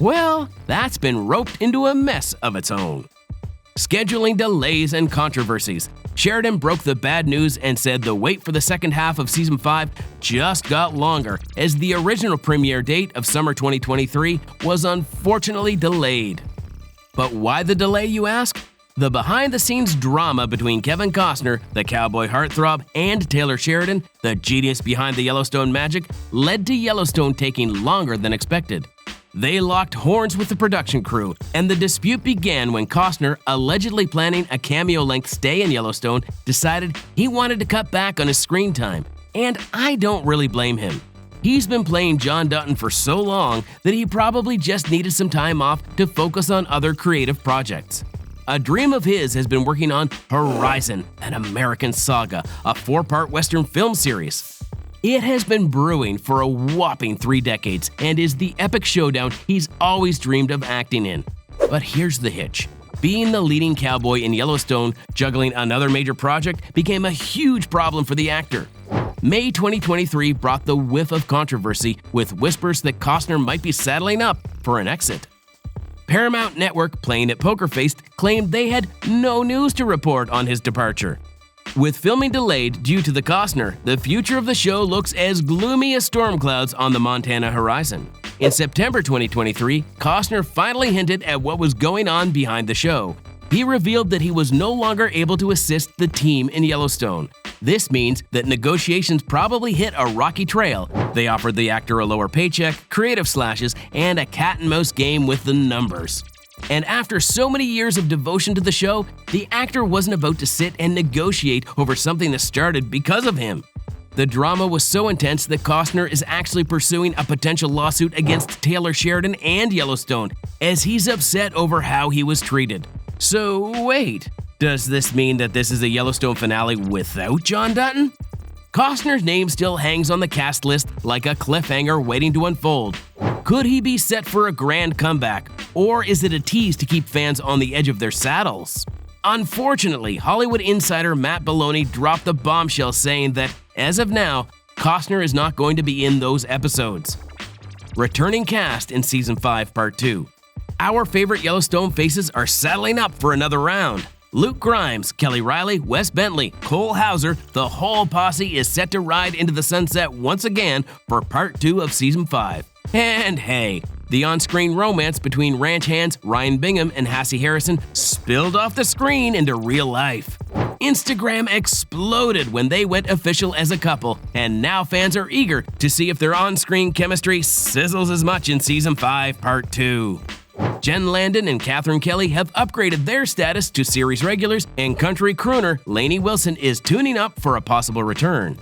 Well, that's been roped into a mess of its own. Scheduling delays and controversies. Sheridan broke the bad news and said the wait for the second half of Season 5 just got longer, as the original premiere date of summer 2023 was unfortunately delayed. But why the delay, you ask? The behind-the-scenes drama between Kevin Costner, the cowboy heartthrob, and Taylor Sheridan, the genius behind the Yellowstone magic, led to Yellowstone taking longer than expected. They locked horns with the production crew, and the dispute began when Costner, allegedly planning a cameo-length stay in Yellowstone, decided he wanted to cut back on his screen time. And I don't really blame him. He's been playing John Dutton for so long that he probably just needed some time off to focus on other creative projects. A dream of his has been working on Horizon, an American saga, a 4-part Western film series. It has been brewing for a whopping 3 decades and is the epic showdown he's always dreamed of acting in. But here's the hitch. Being the leading cowboy in Yellowstone, juggling another major project, became a huge problem for the actor. May 2023 brought the whiff of controversy, with whispers that Costner might be saddling up for an exit. Paramount Network, playing it poker-faced, claimed they had no news to report on his departure. With filming delayed due to the Costner, the future of the show looks as gloomy as storm clouds on the Montana horizon. In September 2023, Costner finally hinted at what was going on behind the show. He revealed that he was no longer able to assist the team in Yellowstone. This means that negotiations probably hit a rocky trail. They offered the actor a lower paycheck, creative slashes, and a cat-and-mouse game with the numbers. And after so many years of devotion to the show, the actor wasn't about to sit and negotiate over something that started because of him. The drama was so intense that Costner is actually pursuing a potential lawsuit against Taylor Sheridan and Yellowstone, as he's upset over how he was treated. So wait, does this mean that this is a Yellowstone finale without John Dutton? Costner's name still hangs on the cast list like a cliffhanger waiting to unfold. Could he be set for a grand comeback, or is it a tease to keep fans on the edge of their saddles? Unfortunately, Hollywood insider Matt Belloni dropped the bombshell saying that, as of now, Costner is not going to be in those episodes. Returning cast in Season 5, Part 2. Our favorite Yellowstone faces are saddling up for another round. Luke Grimes, Kelly Riley, Wes Bentley, Cole Hauser, the whole posse is set to ride into the sunset once again for Part 2 of Season 5. And hey, the on-screen romance between ranch hands Ryan Bingham and Hassie Harrison spilled off the screen into real life. Instagram exploded when they went official as a couple, and now fans are eager to see if their on-screen chemistry sizzles as much in Season 5, Part 2. Jen Landon and Catherine Kelly have upgraded their status to series regulars, and country crooner Lainey Wilson is tuning up for a possible return.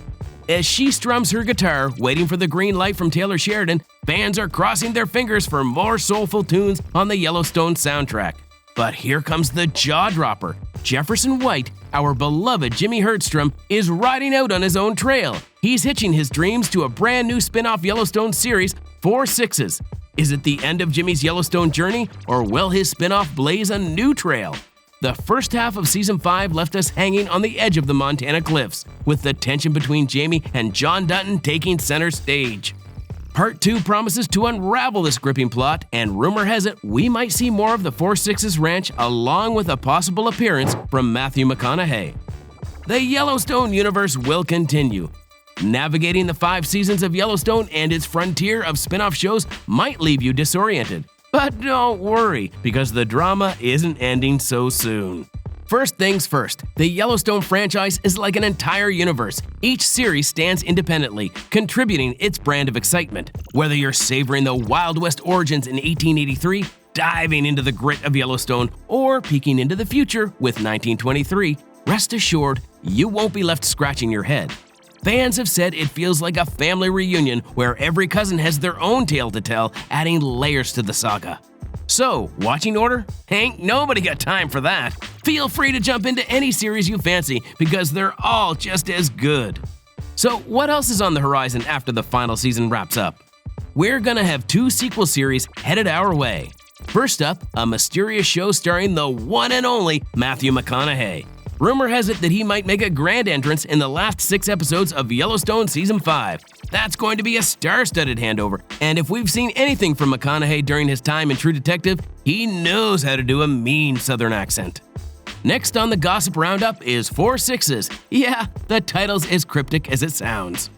As she strums her guitar, waiting for the green light from Taylor Sheridan, fans are crossing their fingers for more soulful tunes on the Yellowstone soundtrack. But here comes the jaw-dropper. Jefferson White, our beloved Jimmy Herdstrom, is riding out on his own trail. He's hitching his dreams to a brand new spin-off Yellowstone series, 4 Sixes. Is it the end of Jimmy's Yellowstone journey, or will his spin-off blaze a new trail? The first half of Season 5 left us hanging on the edge of the Montana cliffs, with the tension between Jamie and John Dutton taking center stage. Part 2 promises to unravel this gripping plot, and rumor has it we might see more of the 4 Sixes Ranch along with a possible appearance from Matthew McConaughey. The Yellowstone universe will continue. Navigating the 5 seasons of Yellowstone and its frontier of spin-off shows might leave you disoriented. But don't worry, because the drama isn't ending so soon. First things first, the Yellowstone franchise is like an entire universe. Each series stands independently, contributing its brand of excitement. Whether you're savoring the Wild West origins in 1883, diving into the grit of Yellowstone, or peeking into the future with 1923, rest assured, you won't be left scratching your head. Fans have said it feels like a family reunion where every cousin has their own tale to tell, adding layers to the saga. So, watching order? Ain't nobody got time for that. Feel free to jump into any series you fancy because they're all just as good. So, what else is on the horizon after the final season wraps up? We're gonna have 2 sequel series headed our way. First up, a mysterious show starring the one and only Matthew McConaughey. Rumor has it that he might make a grand entrance in the last 6 episodes of Yellowstone Season 5. That's going to be a star-studded handover, and if we've seen anything from McConaughey during his time in True Detective, he knows how to do a mean Southern accent. Next on the Gossip Roundup is 4 Sixes. Yeah, the title's as cryptic as it sounds.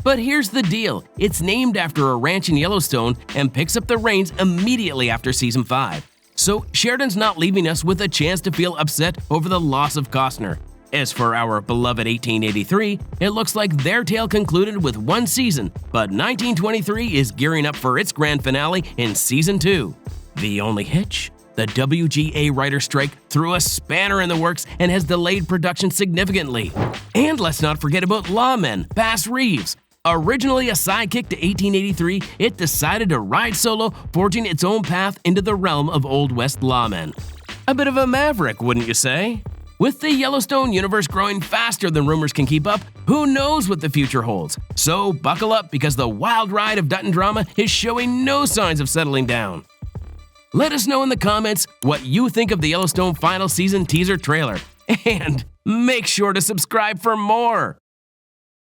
But here's the deal, it's named after a ranch in Yellowstone and picks up the reins immediately after Season 5. So Sheridan's not leaving us with a chance to feel upset over the loss of Costner. As for our beloved 1883, it looks like their tale concluded with one season, but 1923 is gearing up for its grand finale in Season 2. The only hitch? The WGA writer strike threw a spanner in the works and has delayed production significantly. And let's not forget about Lawmen, Bass Reeves. Originally a sidekick to 1883, it decided to ride solo, forging its own path into the realm of Old West lawmen. A bit of a maverick, wouldn't you say? With the Yellowstone universe growing faster than rumors can keep up, who knows what the future holds? So buckle up because the wild ride of Dutton drama is showing no signs of settling down. Let us know in the comments what you think of the Yellowstone final season teaser trailer, and make sure to subscribe for more!